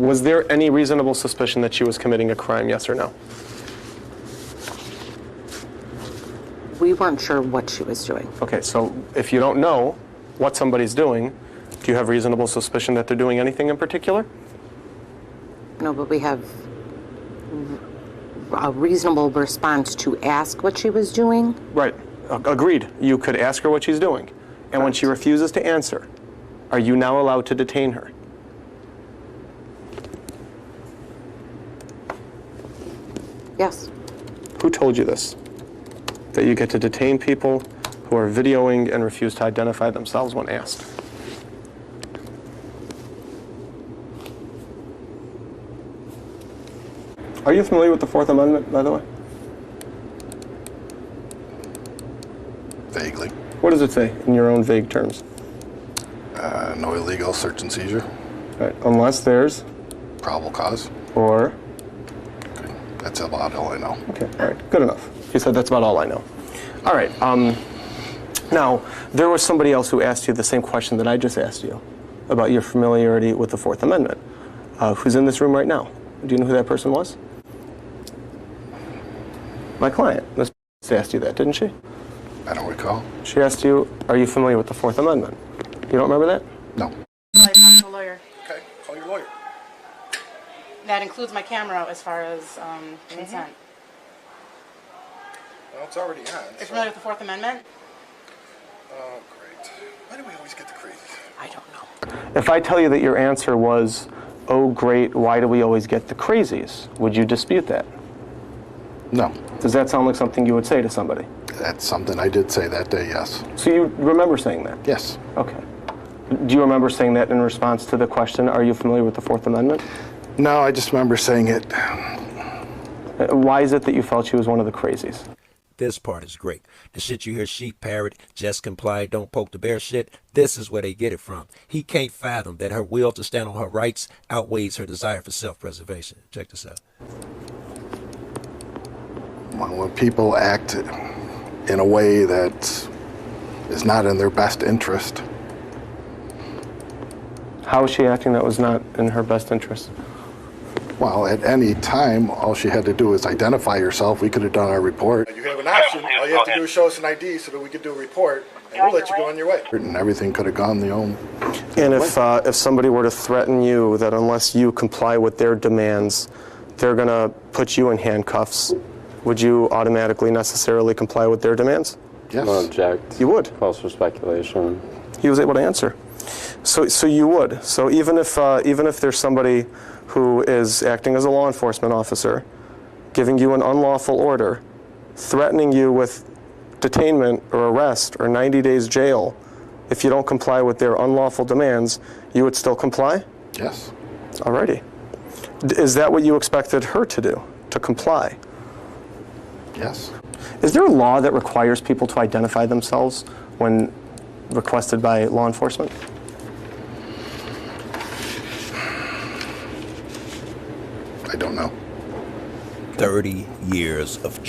Was there any reasonable suspicion that she was committing a crime, yes or no? We weren't sure what she was doing. Okay, so if you don't know what somebody's doing, do you have reasonable suspicion that they're doing anything in particular? No, but we have a reasonable response to ask what she was doing. Right. Agreed. You could ask her what she's doing. And when she refuses to answer, are you now allowed to detain her? Yes. Who told you this? That you get to detain people who are videoing and refuse to identify themselves when asked? Are you familiar with the Fourth Amendment, by the way? Vaguely. What does it say in your own vague terms? No illegal search and seizure. Right. Unless there's, Probable cause. or, Okay. That's about all I know. okay, all right, good enough. You said that's about all I know. All right, now, there was somebody else who asked you the same question that I just asked you about your familiarity with the Fourth Amendment, who's in this room right now. Do you know who that person was? My client. Ms. asked you that, didn't she? I don't recall. She asked you, are you familiar with the Fourth Amendment? You don't remember that? No. Talk to a lawyer. Okay, call your lawyer. That includes my camera as far as consent. Well, it's already on. You're familiar with the Fourth Amendment? Oh, great. Why do we always get the crazy? I don't know. If I tell you that your answer was, oh great, why do we always get the crazies? Would you dispute that? No. Does that sound like something you would say to somebody? That's something I did say that day, yes. So you remember saying that? Yes. Okay. Do you remember saying that in response to the question, are you familiar with the Fourth Amendment? No, I just remember saying it. Why is it that you felt she was one of the crazies? This part is great. The shit you hear Sheik parrot, just comply, don't poke the bear shit, this is where they get it from. He can't fathom that her will to stand on her rights outweighs her desire for self-preservation. Check this out. When people act in a way that is not in their best interest, How is she acting that was not in her best interest? well, at any time, all she had to do is identify herself. We could have done our report. You have an option. All you have to do is show us an ID so that we could do a report, and we'll let you go on your way. And everything could have gone the own. And if somebody were to threaten you that unless you comply with their demands, they're going to put you in handcuffs, would you automatically necessarily comply with their demands? Yes. No object. You would. Calls for speculation. He was able to answer. So you would. So even if there's somebody who is acting as a law enforcement officer, giving you an unlawful order, threatening you with detainment or arrest or 90 days jail, if you don't comply with their unlawful demands, you would still comply? Yes. Alrighty. Is that what you expected her to do, to comply? Yes. Is there a law that requires people to identify themselves when requested by law enforcement? I don't know. 30 years of